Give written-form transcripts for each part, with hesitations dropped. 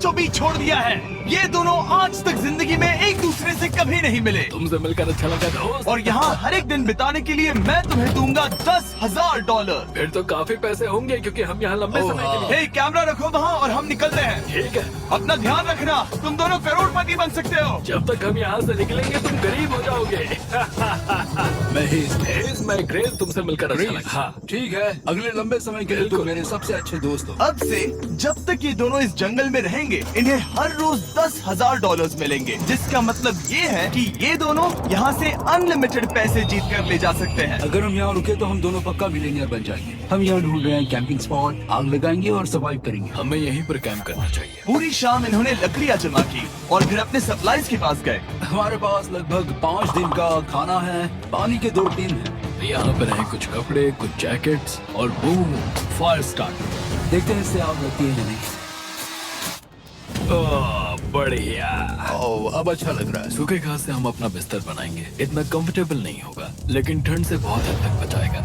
जो भी छोड़ दिया है। ये दोनों आज तक जिंदगी में एक दूसरे से कभी नहीं मिले। तुमसे मिलकर अच्छा लगा दोस्त। और यहाँ हर एक दिन बिताने के लिए मैं तुम्हें दूंगा $10,000। फिर तो काफी पैसे होंगे क्योंकि हम यहाँ लंबे समय के लिए। हे, कैमरा रखो वहाँ और हम निकल रहे हैं। ठीक है, अपना ध्यान रखना, तुम दोनों करोड़पति बन सकते हो। जब तक हम यहाँ से निकलेंगे तुम गरीब हो जाओगे। मैं ग्रेस, तुमसे मिलकर अच्छा लगा। हाँ, ठीक है, अगले लंबे समय के लिए तुम मेरे सबसे अच्छे दोस्त हो। अब से जब तक ये दोनों इस जंगल में रहेंगे इन्हें हर रोज $10,000 मिलेंगे, जिसका मतलब ये है कि ये दोनों यहाँ से अनलिमिटेड पैसे जीत कर ले जा सकते हैं। अगर हम यहाँ रुके तो हम दोनों पक्का मिलेनियर बन जाएंगे। हम यहाँ ढूंढ रहे हैं कैंपिंग स्पॉट, आग लगाएंगे और सर्वाइव करेंगे। हमें यहीं पर कैंप करना चाहिए। पूरी शाम इन्होंने लकड़ियाँ जमा की और फिर अपने सप्लाईज के पास गए। हमारे पास लगभग 5 दिन का खाना है, पानी के 2 टीन है। यहाँ पर हैं कुछ कपड़े, कुछ जैकेट्स और बूम, फायर स्टार्ट। देखते हैं इससे आग लगती है या नहीं। बढ़िया। ओह, अब अच्छा लग रहा है। सूखे घास से हम अपना बिस्तर बनाएंगे। इतना कंफर्टेबल नहीं होगा लेकिन ठंड से बहुत हद तक बचाएगा।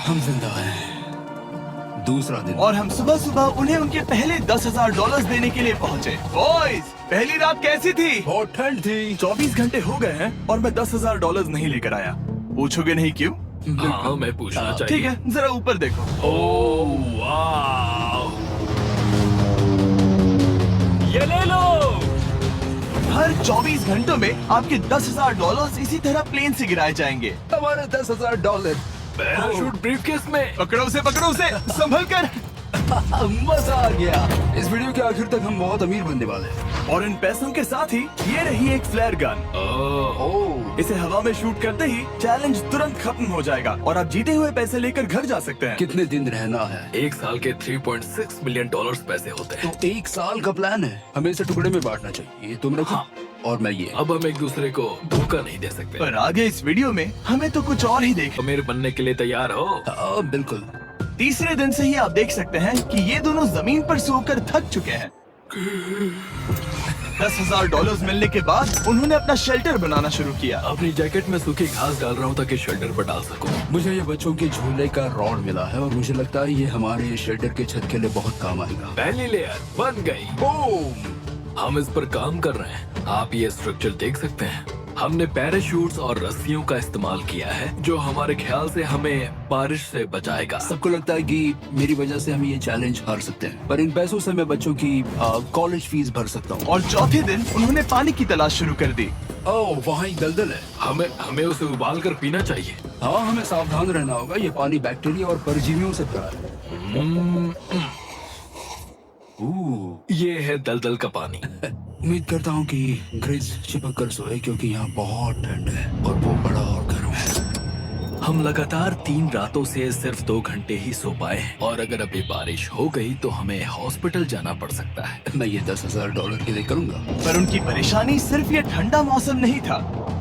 हम जिंदा हैं। दूसरा दिन और हम सुबह सुबह उन्हें उनके पहले $10,000 देने के लिए पहुँचे। बॉयज, पहली रात कैसी थी? बहुत ठंड थी। 24 घंटे हो गए हैं और मैं $10,000 नहीं लेकर आया। पूछोगे नहीं क्यों? हाँ, मैं पूछना चाहिए। ठीक है, जरा ऊपर देखो। ओह वाह, ये ले लो। हर 24 घंटों में आपके $10,000 इसी तरह प्लेन से गिराए जाएंगे। हमारे $10,000। पैराशूट ब्रीफकेस में। पकड़ो उसे, संभल कर। मजा आ गया। इस वीडियो के आखिर तक हम बहुत अमीर बनने वाले हैं। और इन पैसों के साथ ही ये रही एक फ्लेयर गन। ओह, इसे हवा में शूट करते ही चैलेंज तुरंत खत्म हो जाएगा और आप जीते हुए पैसे लेकर घर जा सकते हैं। कितने दिन रहना है? एक साल के $3.6 मिलियन पैसे होते हैं। तो 1 साल का प्लान है। हमें इसे टुकड़े में बांटना चाहिए। तुम रखो और मैं ये। अब हम एक दूसरे को धोखा नहीं दे सकते। पर आगे इस वीडियो में हमें तो कुछ और ही देख। अमीर बनने के लिए तैयार हो? हाँ, बिल्कुल। तीसरे दिन से ही आप देख सकते हैं कि ये दोनों जमीन पर सोकर थक चुके हैं। $10,000 मिलने के बाद उन्होंने अपना शेल्टर बनाना शुरू किया। अपनी जैकेट में सूखी घास डाल रहा हूँ ताकि शेल्टर पर डाल सकूं। मुझे ये बच्चों के झूले का रॉड मिला है और मुझे लगता है ये हमारे शेल्टर के छत के लिए बहुत काम आएगा। पहली लेयर बन गई। बूम! हम इस पर काम कर रहे हैं। आप ये स्ट्रक्चर देख सकते हैं। हमने पैराशूट्स और रस्सियों का इस्तेमाल किया है जो हमारे ख्याल से हमें बारिश से बचाएगा। सबको लगता है कि मेरी वजह से हम ये चैलेंज हार सकते हैं, पर इन पैसों से मैं बच्चों की कॉलेज फीस भर सकता हूँ। और चौथे दिन उन्होंने पानी की तलाश शुरू कर दी। ओह, वहाँ एक दलदल है। हमें उसे उबाल कर पीना चाहिए। हाँ, हमें सावधान रहना होगा। ये पानी बैक्टीरिया और परजीवियों से भरा है। ये है दलदल का पानी। उम्मीद करता हूँ कि ग्रेस चिपक कर सोए क्योंकि यहाँ बहुत ठंड है और वो बड़ा और गर्म है। हम लगातार 3 रातों से सिर्फ 2 घंटे ही सो पाए हैं और अगर अभी बारिश हो गई तो हमें हॉस्पिटल जाना पड़ सकता है। मैं ये $10,000 के लिए करूँगा। पर उनकी परेशानी सिर्फ ये ठंडा मौसम नहीं था।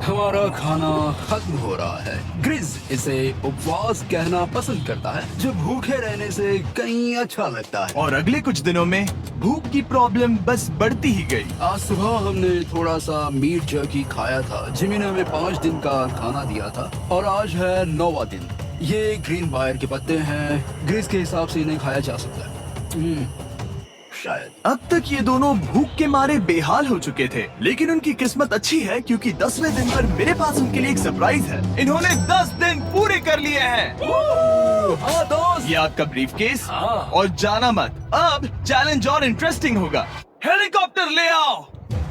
हमारा खाना खत्म हो रहा है। ग्रिज इसे उपवास कहना पसंद करता है, जो भूखे रहने से कहीं अच्छा लगता है। और अगले कुछ दिनों में भूख की प्रॉब्लम बस बढ़ती ही गई। आज सुबह हमने थोड़ा सा मीट जर्की खाया था। जिमी ने हमें 5 दिन का खाना दिया था और आज है 9वां दिन। ये ग्रीन वायर के पत्ते हैं। ग्रिज के हिसाब से इन्हें खाया जा सकता है। शायद। अब तक ये दोनों भूख के मारे बेहाल हो चुके थे, लेकिन उनकी किस्मत अच्छी है क्योंकि 10वें दिन पर मेरे पास उनके लिए एक सरप्राइज है। इन्होंने 10 दिन पूरे कर लिए हैं। हाँ दोस्त, ये आपका ब्रीफकेस। हाँ। और जाना मत, अब चैलेंज और इंटरेस्टिंग होगा। हेलीकॉप्टर ले आओ।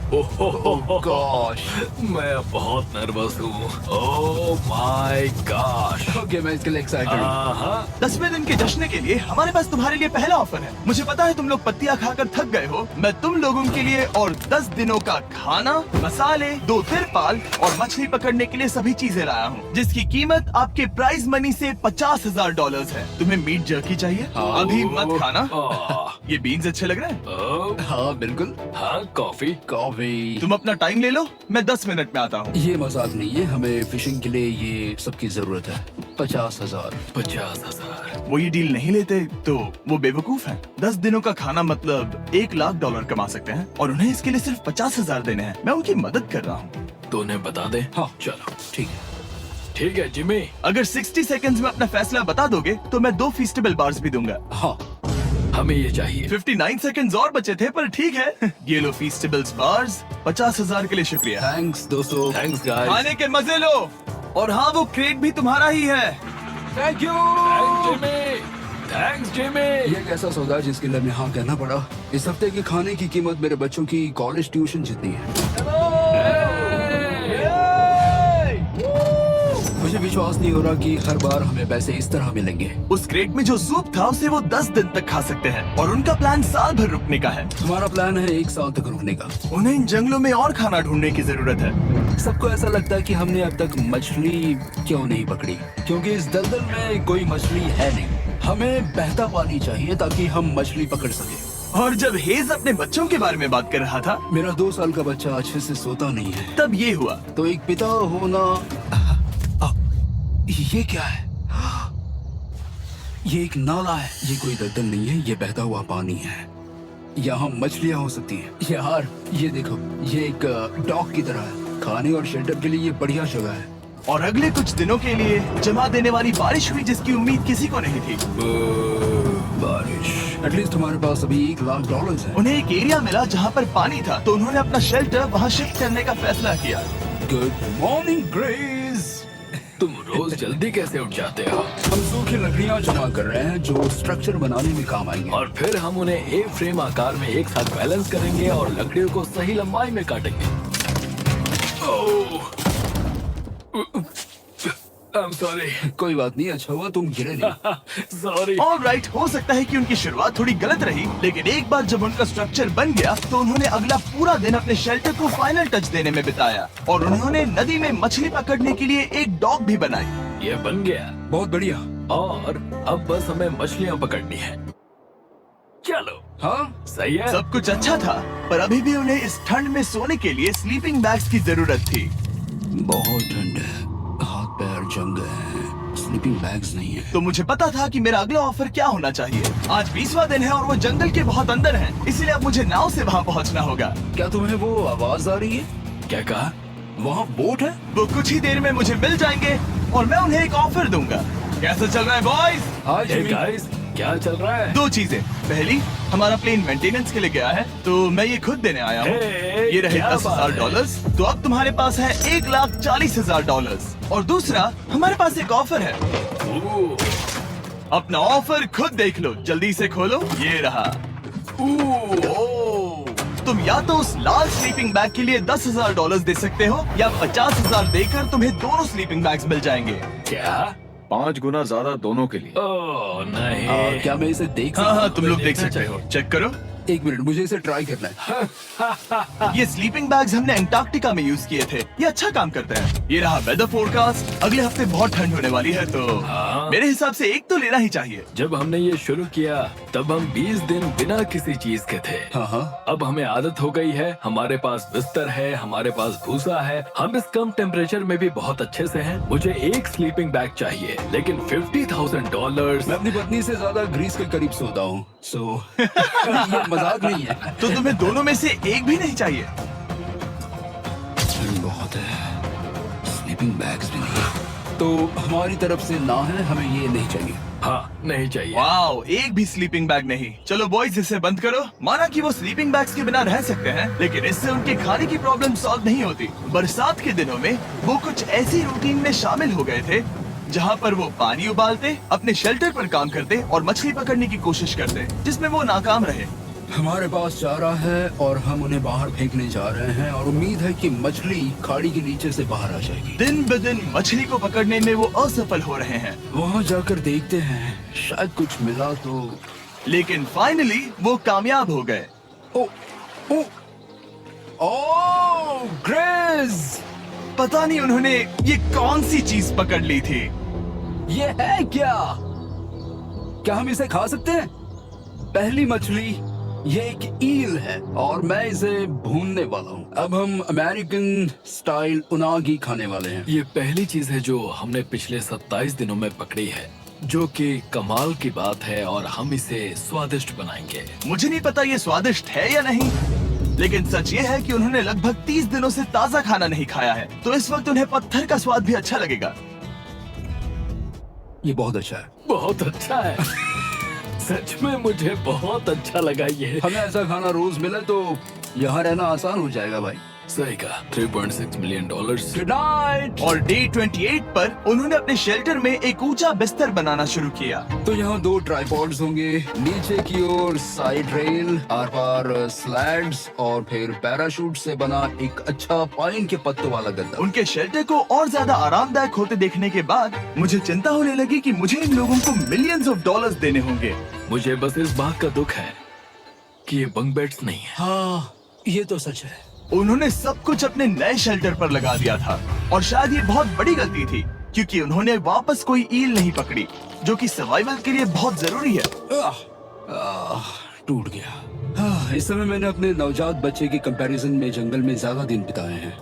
गॉश। मैं अब बहुत नर्वस हूँ। Oh my gosh. ओके, मैं इसके लिए एक्साइटेड हूँ। 10वें दिन के जश्न के लिए हमारे पास तुम्हारे लिए पहला ऑफर है। मुझे पता है तुम लोग पत्तियां खाकर थक गए हो। मैं तुम लोगों के लिए और 10 दिनों का खाना, मसाले, 2 तिरपाल और मछली पकड़ने के लिए सभी चीजें लाया हूँ, जिसकी कीमत आपके प्राइज मनी से $50,000 है। तुम्हें मीट जर्की चाहिए? हाँ। अभी मत खाना। आह, ये बीन्स अच्छे लग रहे हैं। हाँ बिल्कुल। हाँ, कॉफी। कॉफी। तुम अपना टाइम ले लो, मैं 10 मिनट में आता हूँ। ये मजाक नहीं है, हमें फिशिंग के लिए ये सबकी जरूरत है। 50,000। 50,000। वो ये डील नहीं लेते तो वो बेवकूफ हैं। 10 दिनों का खाना मतलब $1,00,000 कमा सकते हैं और उन्हें इसके लिए सिर्फ 50,000 देने हैं। मैं उनकी मदद कर रहा हूँ। तो उन्हें बता दे। हाँ। चलो ठीक है। ठीक है जिमी। अगर 60 सेकंड्स में अपना फैसला बता दोगे तो मैं 2 फीस्टेबल बार्स भी दूंगा। हाँ, हमें ये चाहिए। 59 सेकंड्स और बचे थे, पर ठीक है। ये लो फीस्टेबल्स बार्स, 50,000 के लिए शुक्रिया। थैंक्स दोस्तों। Thanks guys. खाने के मजे लो। और हाँ, वो क्रेट भी तुम्हारा ही है। Thank you. Thanks Jimmy. ये एक ऐसा सौदा है जिसके लिए मैं हाँ कहना पड़ा। इस हफ्ते की खाने की कीमत मेरे बच्चों की कॉलेज ट्यूशन जितनी है। मुझे विश्वास नहीं हो रहा कि हर बार हमें पैसे इस तरह मिलेंगे। उस क्रेट में जो सूप था उसे वो 10 दिन तक खा सकते हैं, और उनका प्लान साल भर रुकने का है। हमारा प्लान है 1 साल तक रुकने का। उन्हें इन जंगलों में और खाना ढूंढने की जरूरत है। सबको ऐसा लगता है कि हमने अब तक मछली क्यों नहीं पकड़ी, क्योंकि इस दलदल में कोई मछली है नहीं। हमें बहता पानी चाहिए ताकि हम मछली पकड़ सके। और जब हेज अपने बच्चों के बारे में बात कर रहा था, मेरा 2 साल का बच्चा अच्छे से सोता नहीं है। तब ये हुआ। तो एक पिता होना। ये क्या है? ये एक नाला है। ये कोई दलदल नहीं है, ये बहता हुआ पानी है। यहाँ मछलियाँ हो सकती हैं। यार ये देखो, ये एक डॉग की तरह है। खाने और शेल्टर के लिए ये बढ़िया जगह है। और अगले कुछ दिनों के लिए जमा देने वाली बारिश हुई, जिसकी उम्मीद किसी को नहीं थी। बारिश। एटलीस्ट हमारे पास अभी $1,00,000 है। उन्हें एक एरिया मिला जहाँ पर पानी था, तो उन्होंने अपना शेल्टर वहाँ शिफ्ट करने का फैसला किया। Good morning grace. तुम रोज जल्दी कैसे उठ जाते हो? हम सूखी लकड़ियाँ जमा कर रहे हैं जो स्ट्रक्चर बनाने में काम आएंगे। और फिर हम उन्हें एक फ्रेम आकार में एक साथ बैलेंस करेंगे और लकड़ियों को सही लंबाई में काटेंगे। I'm sorry. कोई बात नहीं, अच्छा हुआ तुम गिरे नहीं। Sorry. ऑलराइट, हो सकता है कि उनकी शुरुआत थोड़ी गलत रही, लेकिन एक बार जब उनका स्ट्रक्चर बन गया तो उन्होंने अगला पूरा दिन अपने शेल्टर को फाइनल टच देने में बिताया। और उन्होंने नदी में मछली पकड़ने के लिए एक डॉग भी बनाई। ये बन गया बहुत बढ़िया। और अब बस हमें मछलियाँ पकड़नी है। चलो। हाँ सही है। सब कुछ अच्छा था, पर अभी भी उन्हें इस ठंड में सोने के लिए स्लीपिंग बैग्स की जरूरत थी। बहुत ठंड है, हाथ पैर जम गए हैं, स्लीपिंग बैग्स नहीं है। तो मुझे पता था कि मेरा अगला ऑफर क्या होना चाहिए। आज 20वां दिन है और वो जंगल के बहुत अंदर है, इसलिए अब मुझे नाव से वहाँ पहुँचना होगा। क्या तुम्हें वो आवाज आ रही है? क्या कहा? वहाँ बोट है? वो कुछ ही देर में मुझे मिल जाएंगे और मैं उन्हें एक ऑफर दूंगा। कैसा चल रहा है बॉयज? हाय Hey जिमी। guys, क्या चल रहा है? 2 चीजें। पहली, हमारा प्लेन मेंटेनेंस के लिए गया है, तो मैं ये खुद देने आया हूँ। Hey, ये रहे क्या बात है? $10,000, तो अब तुम्हारे पास है $1,40,000। और दूसरा, हमारे पास एक ऑफर है। ओह, अपना ऑफर खुद देख लो, जल्दी से खोलो। ये रहा। ओह, तुम या तो उस लाल स्लीपिंग बैग के लिए $10,000 दे सकते हो, या 50,000 देकर तुम्हें दोनों स्लीपिंग बैग्स मिल जाएंगे। क्या? 5 गुना ज्यादा दोनों के लिए। ओह नहीं। क्या मैं इसे देख हाँ सकता हाँ, हूँ? तुम लोग देख देखना सकते हो। चेक करो। 1 मिनट, मुझे इसे ट्राई करना है। ये स्लीपिंग बैग्स हमने अंटार्कटिका में यूज किए थे। ये अच्छा काम करते हैं। ये रहा वेदर फोरकास्ट। अगले हफ्ते बहुत ठंड होने वाली है, तो हाँ। मेरे हिसाब से एक तो लेना ही चाहिए। जब हमने ये शुरू किया तब हम 20 दिन बिना किसी चीज के थे। हाँ हाँ। अब हमें आदत हो गई है। हमारे पास बिस्तर है, हमारे पास भूसा है। हम इस कम टेम्परेचर में भी बहुत अच्छे से हैं। मुझे एक स्लीपिंग बैग चाहिए, लेकिन $50,000। मैं अपनी पत्नी से ज्यादा ग्रीस के करीब सोता हूँ, सो ये मजाक नहीं है। तो तुम्हें दोनों में से एक भी नहीं चाहिए? ठंड बहुत है, स्लीपिंग बैग्स भी नहीं। तो हमारी तरफ से ना है, हमें ये नहीं चाहिए। हाँ, नहीं चाहिए। वाओ, एक भी स्लीपिंग बैग नहीं। चलो बॉयज, इसे बंद करो। माना कि वो स्लीपिंग बैग्स के बिना रह सकते हैं, लेकिन इससे उनके खाने की प्रॉब्लम सॉल्व नहीं होती। बरसात के दिनों में वो कुछ ऐसी रूटीन में शामिल हो गए थे जहाँ पर वो पानी उबालते, अपने शेल्टर पर काम करते और मछली पकड़ने की कोशिश करते, जिसमें वो नाकाम रहे। हमारे पास चारा है और हम उन्हें बाहर फेंकने जा रहे हैं, और उम्मीद है कि मछली खाड़ी के नीचे से बाहर आ जाएगी। दिन ब दिन मछली को पकड़ने में वो असफल हो रहे हैं, वहाँ जाकर देखते हैं, शायद कुछ मिला तो। लेकिन फाइनली वो कामयाब हो गए। ओ, ओ, ओ, ग्रेस! पता नहीं उन्होंने ये कौन सी चीज पकड़ ली थी। ये है क्या? क्या हम इसे खा सकते हैं? पहली मछली, ये एक ईल है और मैं इसे भूनने वाला हूँ। अब हम अमेरिकन स्टाइल उनागी खाने वाले हैं। ये पहली चीज है जो हमने पिछले 27 दिनों में पकड़ी है, जो कि कमाल की बात है, और हम इसे स्वादिष्ट बनाएंगे। मुझे नहीं पता ये स्वादिष्ट है या नहीं, लेकिन सच ये है कि उन्होंने लगभग 30 दिनों से ताज़ा खाना नहीं खाया है, तो इस वक्त उन्हें पत्थर का स्वाद भी अच्छा लगेगा। ये बहुत अच्छा है। बहुत अच्छा है। सच में मुझे बहुत अच्छा लगा ये। हमें ऐसा खाना रोज मिले तो यहाँ रहना आसान हो जाएगा भाई। सही कहा। $3.6 मिलियन। Good night. और डे 28 पर उन्होंने अपने शेल्टर में एक ऊंचा बिस्तर बनाना शुरू किया। तो यहाँ 2 ट्राइपॉड्स होंगे, नीचे की ओर side rail, are par slides और फिर पैराशूट से बना एक अच्छा पाइन के पत्तों वाला गद्दा। उनके शेल्टर को और ज्यादा आरामदायक होते देखने के बाद मुझे चिंता होने लगी कि मुझे इन लोगों को मिलियंस ऑफ डॉलर्स देने होंगे। मुझे बस इस बात का दुख है कि ये बंक बेड्स नहीं है। हाँ, ये तो सच है। उन्होंने सब कुछ अपने नए शेल्टर पर लगा दिया था और शायद ये बहुत बड़ी गलती थी क्योंकि उन्होंने वापस कोई ईल नहीं पकड़ी जो कि सर्वाइवल के लिए बहुत जरूरी है। टूट गया। इस समय मैंने अपने नवजात बच्चे के कंपैरिजन में जंगल में ज्यादा दिन बिताए हैं।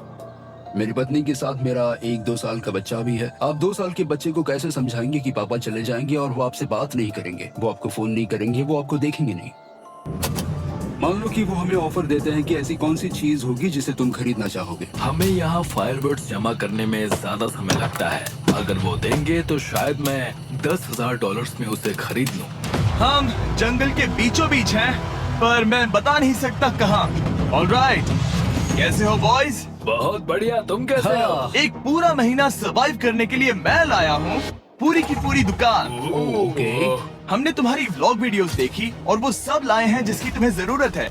मेरी पत्नी के साथ मेरा 1-2 साल का बच्चा भी है। आप 2 साल के बच्चे को कैसे समझाएंगे कि पापा चले जाएंगे और वो आपसे बात नहीं करेंगे, वो आपको फोन नहीं करेंगे, वो आपको देखेंगे नहीं। मान लो कि वो हमें ऑफर देते हैं कि ऐसी कौन सी चीज होगी जिसे तुम खरीदना चाहोगे। हमें यहाँ फायरवर्ड्स जमा करने में ज्यादा समय लगता है। अगर वो देंगे तो शायद मैं $10,000 में उसे खरीद लूं। हम जंगल के बीचों बीच हैं, पर मैं बता नहीं सकता कहाँ। ऑलराइट, कैसे हो बॉयज? बहुत बढ़िया। तुम कैसे हो? एक पूरा महीना सरवाइव करने के लिए मैं लाया हूँ पूरी की पूरी दुकान। ओके। हमने तुम्हारी व्लॉग वीडियोस देखी और वो सब लाए हैं जिसकी तुम्हें जरूरत है।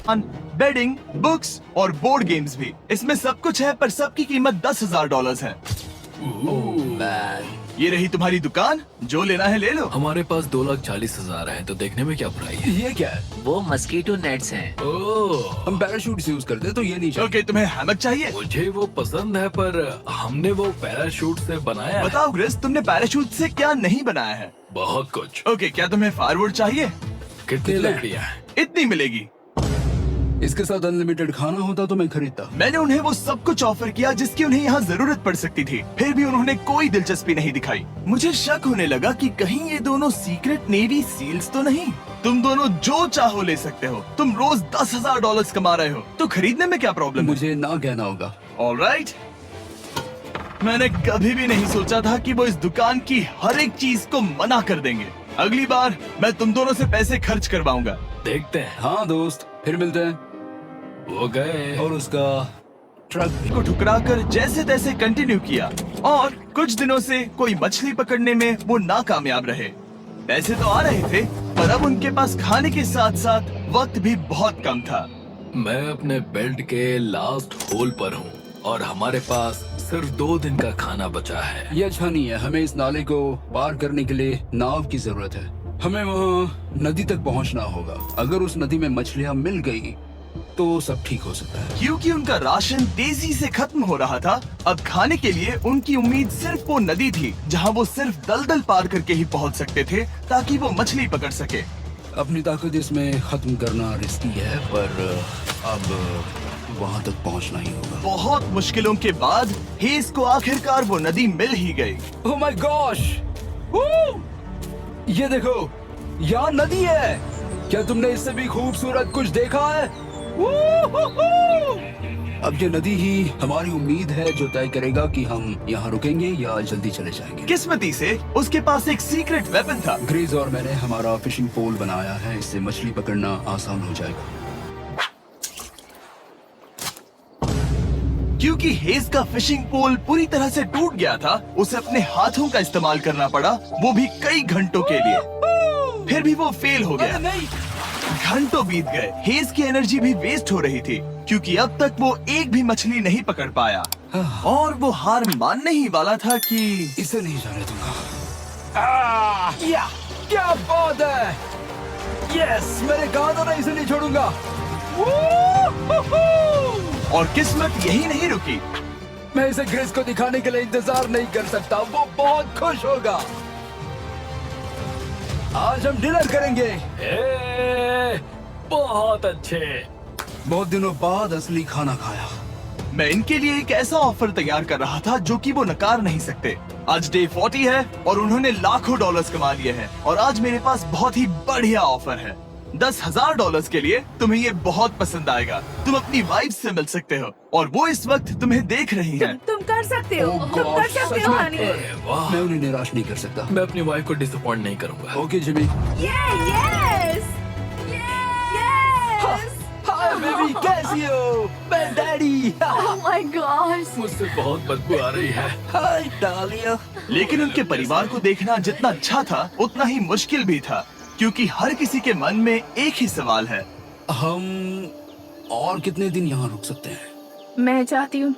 बेडिंग, बुक्स और बोर्ड गेम्स भी। इसमें सब कुछ है पर सबकी कीमत $10,000 है। ये रही तुम्हारी दुकान, जो लेना है ले लो। हमारे पास 2,40,000 है तो देखने में क्या बुराई है। ये क्या है? वो मस्कीटो नेट्स हैं। ओह, हम पैराशूट यूज करते हैं तो ये नहीं चाहिए। ओके, तुम्हें हैमक चाहिए? मुझे वो पसंद है पर हमने वो पैराशूट से बनाया है। बताओ ग्रिस, तुमने पैराशूट से क्या नहीं बनाया है? बहुत कुछ। ओके, क्या तुम्हें फायरवुड चाहिए? कितनी लकड़ियाँ हैं? इतनी मिलेगी। इसके साथ अनलिमिटेड खाना होता तो मैं खरीदता। मैंने उन्हें वो सब कुछ ऑफर किया जिसकी उन्हें यहाँ जरूरत पड़ सकती थी, फिर भी उन्होंने कोई दिलचस्पी नहीं दिखाई। मुझे शक होने लगा कि कहीं ये दोनों सीक्रेट नेवी सील्स तो नहीं। तुम दोनों जो चाहो ले सकते हो। तुम रोज $10,000 कमा रहे हो, तो खरीदने में क्या प्रॉब्लम है? मुझे ना कहना होगा। ऑलराइट, मैंने कभी भी नहीं सोचा था कि वो इस दुकान की हर एक चीज को मना कर देंगे। अगली बार मैं तुम दोनों से पैसे खर्च करवाऊंगा। देखते हैं। हाँ दोस्त, फिर मिलते हैं। वो गए। और उसका ट्रक को ठुकराकर जैसे तैसे कंटिन्यू किया और कुछ दिनों से कोई मछली पकड़ने में वो नाकामयाब रहे। पैसे तो आ रहे थे पर अब उनके पास खाने के साथ साथ वक्त भी बहुत कम था। मैं अपने बेल्ट के लास्ट होल पर हूँ और हमारे पास सिर्फ 2 दिन का खाना बचा है। ये अच्छा नहीं है। हमें इस नाले को पार करने के लिए नाव की जरूरत है। हमें वहाँ नदी तक पहुँचना होगा। अगर उस नदी में मछलियाँ मिल गई तो सब ठीक हो सकता है। क्योंकि उनका राशन तेजी से खत्म हो रहा था, अब खाने के लिए उनकी उम्मीद सिर्फ वो नदी थी जहाँ वो सिर्फ दलदल पार करके ही पहुँच सकते थे ताकि वो मछली पकड़ सके। अपनी ताकत इसमें खत्म करना रिस्की है पर अब वहाँ तक पहुँचना ही होगा। बहुत मुश्किलों के बाद हेस को आखिरकार वो नदी मिल ही गई। Oh my gosh! ये देखो, यहाँ नदी है। क्या तुमने इससे भी खूबसूरत कुछ देखा है? अब ये नदी ही हमारी उम्मीद है जो तय करेगा कि हम यहाँ रुकेंगे या जल्दी चले जाएंगे। किस्मती से उसके पास एक सीक्रेट वेपन था। ग्रीज और मैंने हमारा फिशिंग पोल बनाया है, इससे मछली पकड़ना आसान हो जाएगा। क्योंकि हेज का फिशिंग पोल पूरी तरह से टूट गया था, उसे अपने हाथों का इस्तेमाल करना पड़ा, वो भी कई घंटों के लिए। फिर भी वो फेल हो गया। घंटों बीत गए, हेज की एनर्जी भी वेस्ट हो रही थी क्योंकि अब तक वो एक भी मछली नहीं पकड़ पाया और वो हार मानने ही वाला था कि इसे नहीं जाने दूंगा। या क्या बात है! यस, मैंने कहा था ना इसे नहीं छोड़ूंगा। और किस्मत यही नहीं रुकी। मैं इसे ग्रेस को दिखाने के लिए इंतजार नहीं कर सकता। वो बहुत खुश होगा। आज हम डिनर करेंगे। बहुत अच्छे। बहुत दिनों बाद असली खाना खाया। मैं इनके लिए एक ऐसा ऑफर तैयार कर रहा था जो कि वो नकार नहीं सकते। आज डे 40 है और उन्होंने लाखों डॉलर्स कमा लिए हैं और आज मेरे पास बहुत ही बढ़िया ऑफर है। $10,000 के लिए तुम्हें ये बहुत पसंद आएगा। तुम अपनी वाइफ से मिल सकते हो और वो इस वक्त तुम्हें देख रही हैं। तुम कर सकते हो। Oh तुम कर God, सकते सच हो में? हनी। वाह, मैं उन्हें निराश नहीं कर सकता। मैं अपनी वाइफ को डिसअपॉइंट नहीं करूंगा। Okay Jimmy. ये मम्मी कैसी हो? मैं डैडी। Oh my gosh! मुझसे बहुत बदबू आ रही है। हाय डालिया। लेकिन उनके परिवार को देखना जितना अच्छा था उतना ही मुश्किल भी था, क्योंकि हर किसी के मन में एक ही सवाल है। हम और कितने दिन यहाँ रुक सकते हैं? मैं चाहती हूँ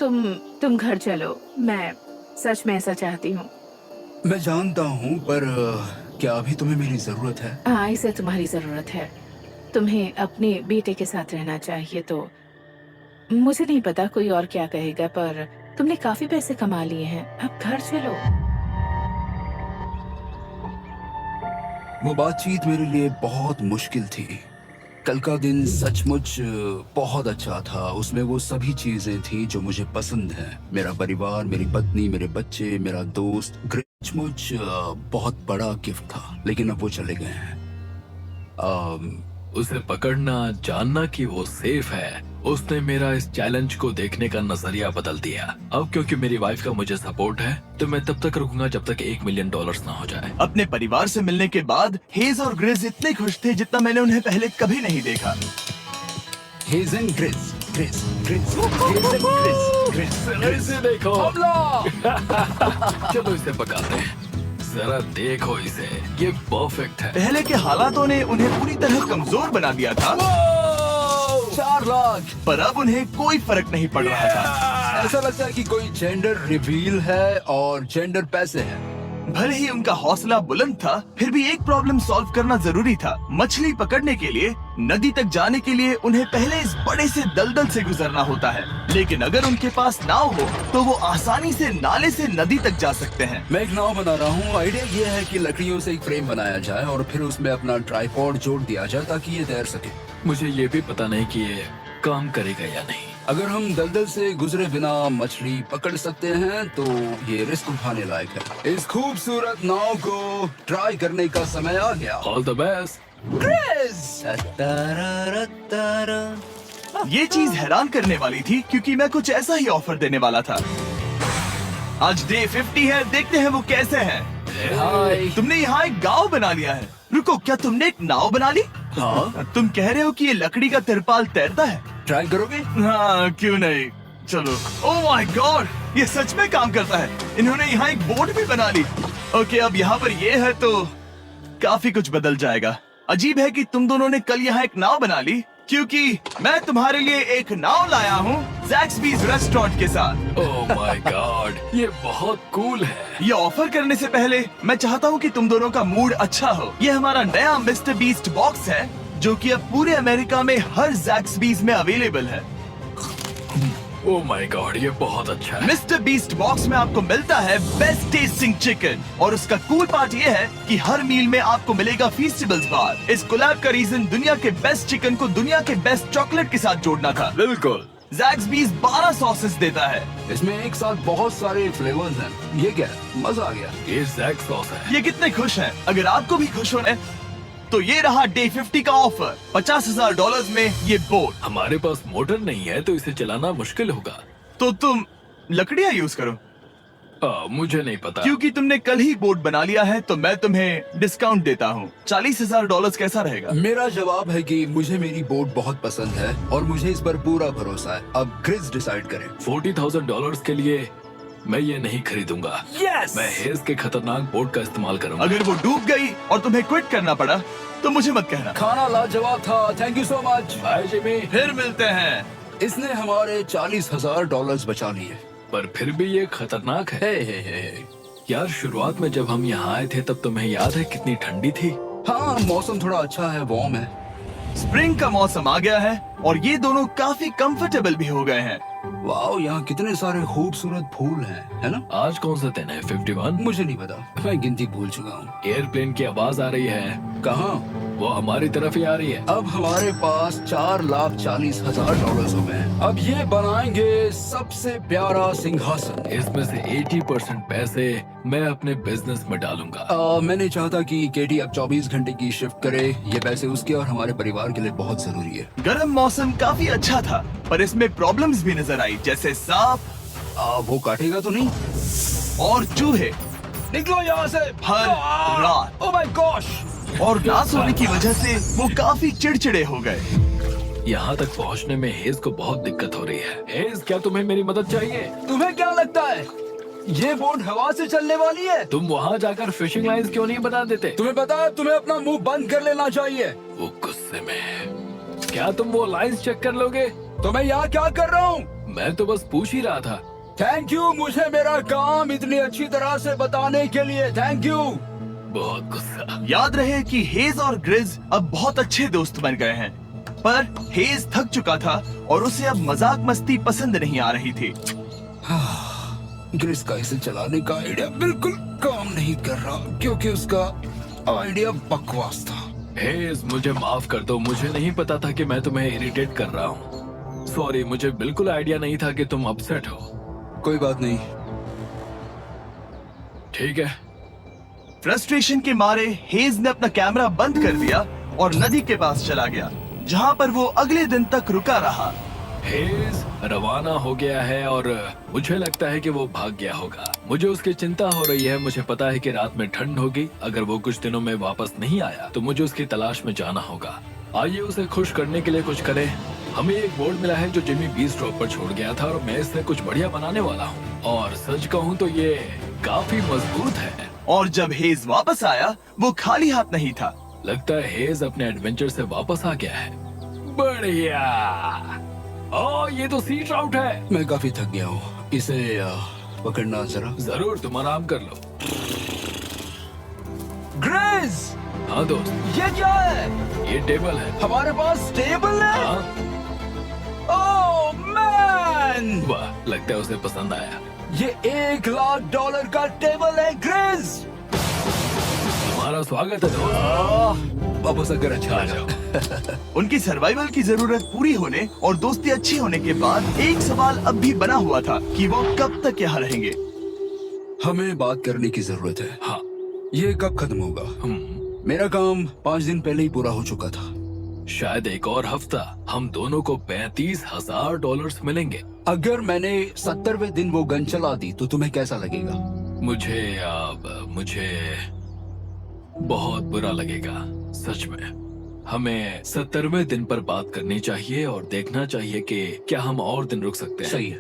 तुम घर चलो। मैं सच में ऐसा चाहती हूँ। मैं जानता हूँ, पर क्या अभी तुम्हें मेरी जरूरत है? हाँ, इसे तुम्हारी जरूरत है। तुम्हें अपने बेटे के साथ रहना चाहिए। तो मुझे नहीं पता कोई और क्या कहेगा, पर तुमने काफी पैसे कमा लिए हैं। अब घर चलो। वो बातचीत मेरे लिए बहुत मुश्किल थी। कल का दिन सचमुच बहुत अच्छा था। उसमें वो सभी चीजें थी जो मुझे पसंद है। मेरा परिवार, मेरी पत्नी, मेरे बच्चे, मेरा दोस्त। सचमुच बहुत बड़ा गिफ्ट था, लेकिन अब वो चले गए हैं। उसे पकड़ना, जानना कि वो सेफ है, उसने मेरा इस चैलेंज को देखने का नजरिया बदल दिया। अब क्योंकि मेरी वाइफ का मुझे सपोर्ट है, तो मैं तब तक रुकूंगा जब तक $1 मिलियन ना हो जाए। अपने परिवार से मिलने के बाद हेज और ग्रिज इतने खुश थे जितना मैंने उन्हें पहले कभी नहीं देखा। Hedge and grids, grids, grids, hedge and grids, grids. इसे देखो। चलो इसे पकाते हैं। जरा देखो इसे, ये परफेक्ट है। पहले के हालातों ने उन्हें पूरी तरह कमजोर बना दिया था, 4 लाख। पर अब उन्हें कोई फर्क नहीं पड़ रहा था। ऐसा लगता है कि कोई जेंडर रिवील है और जेंडर पैसे हैं। भले ही उनका हौसला बुलंद था, फिर भी एक प्रॉब्लम सॉल्व करना जरूरी था। मछली पकड़ने के लिए नदी तक जाने के लिए उन्हें पहले इस बड़े से दलदल से गुजरना होता है, लेकिन अगर उनके पास नाव हो तो वो आसानी से नाले से नदी तक जा सकते हैं। मैं एक नाव बना रहा हूँ। आइडिया ये है कि लकड़ियों से एक फ्रेम बनाया जाए और फिर उसमें अपना ट्राइपॉड जोड़ दिया जाए ताकि ये तैर सके। मुझे ये भी पता नहीं कि ये काम करेगा या नहीं। अगर हम दलदल से गुजरे बिना मछली पकड़ सकते हैं तो ये रिस्क उठाने लायक है। इस खूबसूरत नाव को ट्राई करने का समय आ गया। All the best. ये चीज हैरान करने वाली थी, क्योंकि मैं कुछ ऐसा ही ऑफर देने वाला था। आज डे 50 है, देखते हैं वो कैसे हैं। हाय। तुमने यहाँ एक गांव बना लिया है। रुको, क्या तुमने एक नाव बना ली? हाँ, तुम कह रहे हो कि ये लकड़ी का तिरपाल तैरता है? ट्राई करोगे? हाँ, क्यों नहीं। चलो। ओह माय गॉड, ये सच में काम करता है। इन्होंने यहाँ एक बोट भी बना ली। ओके, अब यहाँ पर ये है तो काफी कुछ बदल जाएगा। अजीब है कि तुम दोनों ने कल यहाँ एक नाव बना ली, क्योंकि मैं तुम्हारे लिए एक नाव लाया हूँ ज़ैक्सबीज़ रेस्टोरेंट के साथ। ओह माय गॉड, ये बहुत कूल है। ये ऑफर करने से पहले मैं चाहता हूँ कि तुम दोनों का मूड अच्छा हो। ये हमारा नया मिस्टर बीस्ट बॉक्स है, जो कि अब पूरे अमेरिका में हर ज़ैक्सबीज़ में अवेलेबल है। ओह माय गॉड, ये बहुत अच्छा है। मिस्टर बीस्ट बॉक्स में आपको मिलता है बेस्ट टेस्टिंग चिकन, और उसका कूल पार्ट ये है कि हर मील में आपको मिलेगा फीस्टेबल्स बार। इस कोलैब का रीजन दुनिया के बेस्ट चिकन को दुनिया के बेस्ट चॉकलेट के साथ जोड़ना था। बिल्कुल। ज़ैक्सबीज़ 12 सॉसेस देता है। इसमें एक साथ बहुत सारे फ्लेवर्स हैं। ये क्या है? मजा आ गया। ये जैक सॉस है। ये कितने खुश हैं। अगर आपको भी खुश होना है तो ये रहा डे 50 का ऑफर। $50,000 में ये बोट। हमारे पास मोटर नहीं है तो इसे चलाना मुश्किल होगा। तो तुम लकड़ियाँ यूज करो। मुझे नहीं पता। क्योंकि तुमने कल ही बोट बना लिया है तो मैं तुम्हें डिस्काउंट देता हूँ। $40,000 कैसा रहेगा? मेरा जवाब है कि मुझे मेरी बोट बहुत पसंद है और मुझे इस पर पूरा भरोसा है। अब ग्रिज डिसाइड करें। $40,000 के लिए मैं ये नहीं खरीदूंगा। मैं हेज के खतरनाक बोट का इस्तेमाल करूंगा। अगर वो डूब गई और तुम्हें क्विट करना पड़ा तो मुझे मत कहना। खाना लाजवाब था। Thank you so much. Bye Jimmy. फिर मिलते हैं। इसने हमारे $40,000 बचा लिए। पर फिर भी ये खतरनाक है। हे। यार, शुरुआत में जब हम यहाँ आए थे तब तुम्हें याद है कितनी ठंडी थी? हाँ, मौसम थोड़ा अच्छा है, वार्म है। स्प्रिंग का मौसम आ गया है और ये दोनों काफी कंफर्टेबल भी हो गए हैं। वाओ, यहाँ कितने सारे खूबसूरत फूल हैं, है ना? आज कौन सा दिन है? 51? मुझे नहीं पता, मैं गिनती भूल चुका हूँ। एयरप्लेन की आवाज आ रही है। कहाँ? वो हमारी तरफ ही आ रही है। अब हमारे पास $4,40,000 हो गए। अब ये बनाएंगे सबसे प्यारा सिंहासन। इसमें से 80% पैसे मैं अपने बिजनेस में डालूंगा। मैं नहीं चाहता कि केटी अब 24 घंटे की शिफ्ट करे। ये पैसे उसके और हमारे परिवार के लिए बहुत जरूरी है। गर्म मौसम काफी अच्छा था, पर इसमें प्रॉब्लम्स भी नजर आई, जैसे सांप वो काटेगा तो नहीं? और चूहे निकलो यहाँ से। हर रात। Oh my gosh. और ना सोने की वजह से वो काफी चिड़चिड़े हो गए। यहाँ तक पहुँचने में हेज को बहुत दिक्कत हो रही है। हेज, क्या तुम्हें मेरी मदद चाहिए? तुम्हें क्या लगता है ये बोट हवा से चलने वाली है? तुम वहाँ जाकर फिशिंग लाइंस क्यों नहीं बना देते? तुम्हें पता है तुम्हें अपना मुंह बंद कर लेना चाहिए। वो गुस्से में है। क्या तुम वो लाइंस चेक कर लोगे? तो मैं यहाँ क्या कर रहा हूँ? मैं तो बस पूछ ही रहा था। थैंक यू मुझे मेरा काम इतनी अच्छी तरह से बताने के लिए। Thank you. बहुत गुस्सा। याद रहे कि हेज और ग्रिज अब बहुत अच्छे दोस्त बन गए हैं, पर हेज थक चुका था और उसे अब मजाक मस्ती पसंद नहीं आ रही थी। ग्रिस का इसे चलाने का आइडिया बिल्कुल काम नहीं कर रहा क्योंकि उसका आइडिया बकवास था। हेज, मुझे माफ कर दो। मुझे नहीं पता था कि मैं तुम्हें इरिटेट कर रहा हूँ। सॉरी, मुझे बिल्कुल आइडिया नहीं था कि तुम अपसेट हो। कोई बात नहीं। ठीक है। फ्रस्ट्रेशन के मारे हेज ने अपना कैमरा बंद कर दिया और नदी के पास चला गया, जहाँ पर वो अगले दिन तक रुका रहा। हेज रवाना हो गया है और मुझे लगता है कि वो भाग गया होगा। मुझे उसकी चिंता हो रही है। मुझे पता है कि रात में ठंड होगी। अगर वो कुछ दिनों में वापस नहीं आया तो मुझे उसकी तलाश में जाना होगा। आइए उसे खुश करने के लिए कुछ करें। हमें एक बोर्ड मिला है जो जिमी बीच ड्रॉप पर छोड़ गया था और मैं इससे कुछ बढ़िया बनाने वाला हूँ। और सच कहूँ तो ये काफी मजबूत है। और जब हेज वापस आया वो खाली हाथ नहीं था। लगता है हेज अपने एडवेंचर से वापस आ गया है। बढ़िया। ओ, ये तो सी ट्राउट है। मैं काफी थक गया हूँ। इसे पकड़ना जरा। जरूर, तुम आराम कर लो। ग्रेस, हाँ दोस्त, ये क्या है? ये टेबल है। हमारे पास टेबल है। हाँ, ओह मैन, वाह, लगता है उसे पसंद आया। ये $1,00,000 का टेबल है ग्रेस। तुम्हारा स्वागत है दोस्त। वापस अगर अच्छा आ आ जाओ। उनकी सर्वाइवल की जरूरत पूरी होने और दोस्ती अच्छी होने के बाद एक सवाल अब भी बना हुआ था कि वो कब तक यहाँ रहेंगे। हमें बात करने की जरूरत है। हाँ। ये कब खत्म होगा? मेरा काम 5 दिन पहले ही पूरा हो चुका था। शायद एक और हफ्ता। हम दोनों को $35,000 मिलेंगे। अगर मैंने 70वें दिन वो गन चला दी तो तुम्हें कैसा लगेगा? मुझे बहुत बुरा लगेगा, सच में। हमें 70वें दिन पर बात करनी चाहिए और देखना चाहिए कि क्या हम और दिन रुक सकते हैं। सही है।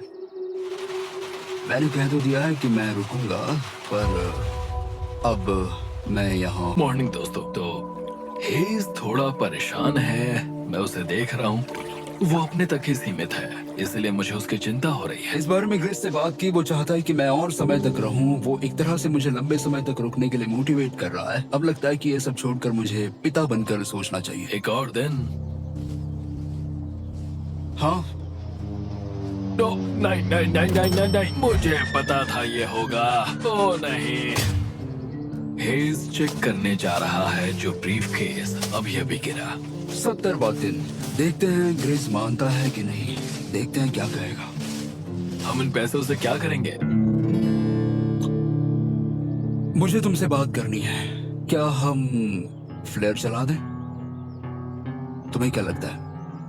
मैंने कह तो दिया है कि मैं रुकूंगा, पर अब मैं यहाँ। मॉर्निंग दोस्तों। तो हेज थोड़ा परेशान है, मैं उसे देख रहा हूँ। वो अपने तक ही सीमित है, इसलिए मुझे उसकी चिंता हो रही है। इस बार में ग्रेस से बात की। वो चाहता है कि मैं और समय तक रहूं। वो एक तरह से मुझे लंबे समय तक रुकने के लिए मोटिवेट कर रहा है। अब लगता है कि ये सब छोड़कर मुझे पिता बनकर सोचना चाहिए। एक और दिन? हाँ, नहीं नहीं नहीं नहीं नहीं नहीं, मुझे पता था ये होगा। ओ नहीं। हेज चेक करने जा रहा है जो ब्रीफकेस अभी अभी गिरा। 70वां दिन। देखते हैं ग्रेस मानता है कि नहीं। देखते हैं क्या कहेगा। हम इन पैसों से क्या करेंगे? मुझे तुमसे बात करनी है। क्या हम फ्लेयर चला दें? तुम्हें क्या लगता है?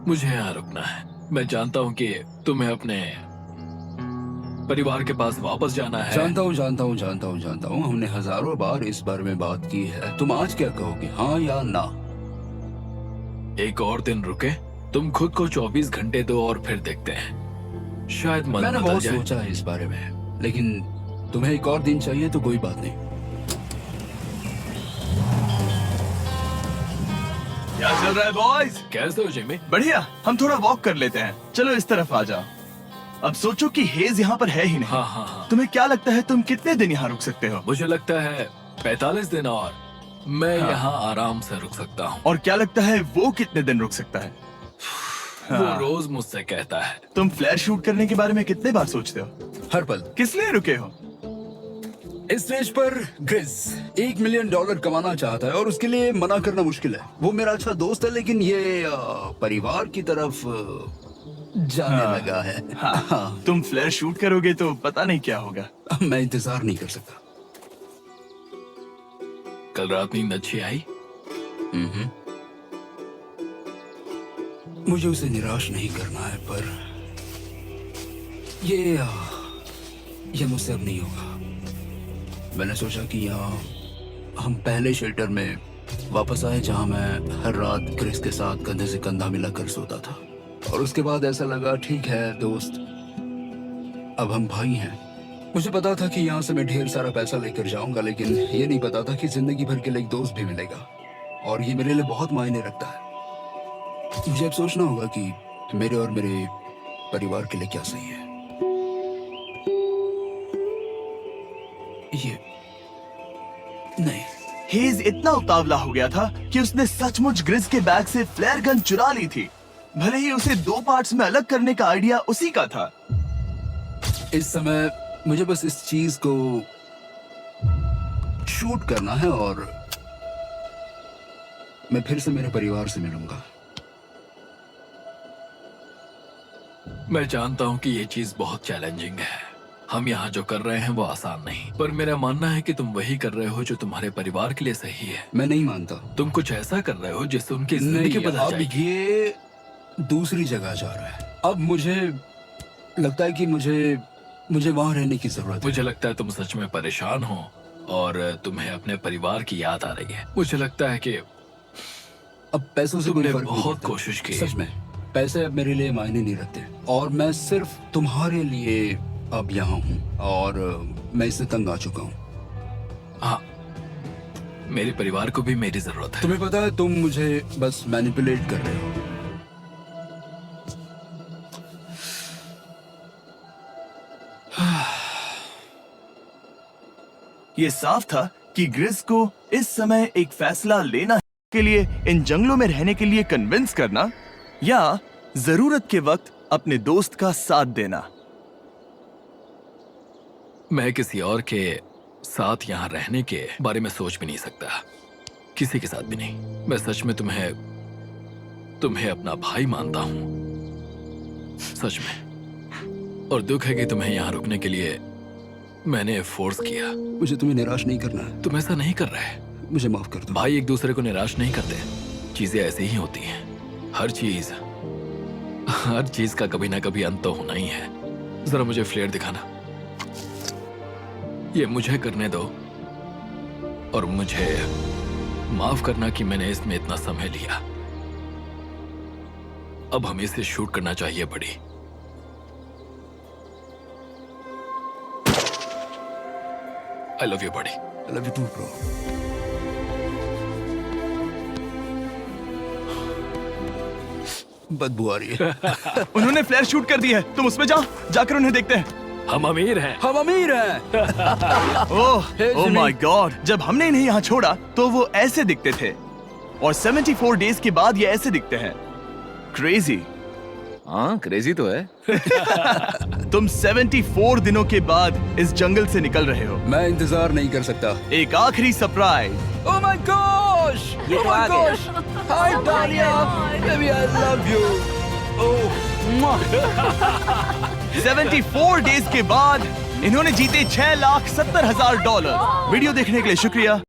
मुझे यहाँ रुकना है। मैं जानता हूँ कि तुम्हें अपने परिवार के पास वापस जाना है। जानता हूँ। हमने हजारों बार इस बारे में बात की है। तुम आज क्या कहोगे, हाँ या ना? एक और दिन रुके। तुम खुद को 24 घंटे दो और फिर देखते हैं। शायद मन मैंने बदल बहुत जाए। सोचा है इस बारे में, लेकिन तुम्हें एक और दिन चाहिए तो कोई बात नहीं। क्या चल रहा है बॉयज? कैसे हो जिमी? बढ़िया। हम थोड़ा वॉक कर लेते हैं। चलो इस तरफ आ जाओ। अब सोचो कि हेज यहाँ पर है ही नहीं। हाँ। तुम्हें क्या लगता है तुम कितने दिन यहाँ रुक सकते हो? मुझे लगता है 45 दिन और मैं हाँ। यहाँ आराम से रुक सकता हूँ। और क्या लगता है वो कितने दिन रुक सकता है? वो रोज मुझसे कहता है। तुम फ्लैश शूट करने के बारे में कितने बार सोचते हो? हर पल। किस लिए रुके हो? इस स्टेज पर ग्रिस $1 मिलियन कमाना चाहता है और उसके लिए मना करना मुश्किल है। वो मेरा अच्छा दोस्त है, लेकिन ये परिवार की तरफ जाने लगा है। हाँ। तुम फ्लैश शूट करोगे तो पता नहीं क्या होगा। मैं इंतजार नहीं कर सकता। कल रात नींद अच्छी आई? मुझे उसे निराश नहीं करना है, पर ये मुझसे अब नहीं होगा। मैंने सोचा कि यहाँ हम पहले शेल्टर में वापस आए, जहाँ मैं हर रात क्रिस के साथ कंधे से कंधा मिलाकर सोता था। और उसके बाद ऐसा लगा ठीक है दोस्त, अब हम भाई हैं। मुझे पता था कि यहाँ से मैं ढेर सारा पैसा लेकर जाऊंगा, लेकिन ये नहीं पता था कि जिंदगी भर के लिए एक दोस्त भी मिलेगा, और ये मेरे लिए बहुत मायने रखता है। मुझे अब सोचना होगा कि मेरे और मेरे परिवार के लिए क्या सही है। ये नहीं, हेज इतना उतावला हो गया था कि उसने सचमुच ग्रिस के बैग से फ्लेयर गन चुरा ली थी, भले ही उसे 2 पार्ट्स में अलग करने का आइडिया उसी का था। इस समय मुझे बस इस चीज को शूट करना है और मैं फिर से मेरे परिवार से मिलूंगा। मैं जानता हूँ कि ये चीज बहुत चैलेंजिंग है। हम यहाँ जो कर रहे हैं वो आसान नहीं, पर मेरा मानना है कि तुम वही कर रहे हो जो तुम्हारे परिवार के लिए सही है। मैं नहीं मानता। तुम कुछ ऐसा कर रहे हो जिससे उनकी जिंदगी नहीं, बदल अब जाएगी। ये दूसरी जगह जा रहा है। अब मुझे लगता है कि मुझे वहां रहने की जरूरत है। मुझे लगता है तुम सच में परेशान हो और तुम्हें अपने परिवार की याद आ रही है। मुझे लगता है कि अब पैसों से कोई तुमने फर्क नहीं बहुत पड़ता। कोशिश की। सच में पैसे अब मेरे लिए मायने नहीं रखते, और मैं सिर्फ तुम्हारे लिए अब यहाँ हूँ, और मैं इससे तंग आ चुका हूँ। हाँ, मेरे परिवार को भी मेरी जरूरत है। तुम्हें पता है, तुम मुझे बस मैनिपुलेट कर रहे हो। ये साफ था कि ग्रिस को इस समय एक फैसला लेना के लिए इन जंगलों में रहने के लिए कन्विंस करना, या जरूरत के वक्त अपने दोस्त का साथ देना। मैं किसी और के साथ यहाँ रहने के बारे में सोच भी नहीं सकता, किसी के साथ भी नहीं। मैं सच में तुम्हें अपना भाई मानता हूँ, सच में। और दुख है कि तुम्हें यहाँ रुकने के लिए मैंने फोर्स किया। मुझे तुम्हें निराश नहीं करना है। तुम ऐसा नहीं कर रहे। मुझे माफ कर दो। भाई एक दूसरे को निराश नहीं करते, चीजें ऐसे ही होती हैं। हर चीज का कभी ना कभी अंत तो होना ही है। जरा मुझे फ्लेयर दिखाना। ये मुझे करने दो, और मुझे माफ करना कि मैंने इसमें इतना समय लिया। अब हमें इसे शूट करना चाहिए बड़ी। I love you, buddy. I love you too, bro. बदबू आ रही है। उन्होंने फ्लेयर शूट कर दी है, तुम उसमें जाकर उन्हें देखते हैं। हम अमीर हैं। हम अमीर हैं। ओह Jimmy. माय गॉड, जब हमने इन्हें यहाँ छोड़ा तो वो ऐसे दिखते थे, और 74 डेज के बाद ये ऐसे दिखते हैं। क्रेजी। हाँ, क्रेजी तो है। तुम 74 दिनों के बाद इस जंगल से निकल रहे हो। मैं इंतजार नहीं कर सकता। एक आखिरी सरप्राइज। Oh my gosh! ये Oh तो my आ गया। gosh! Hi, Dahlia! Baby, I love you. Oh, mwah. 74 days के बाद इन्होंने जीते $6,70,000। वीडियो देखने के लिए शुक्रिया।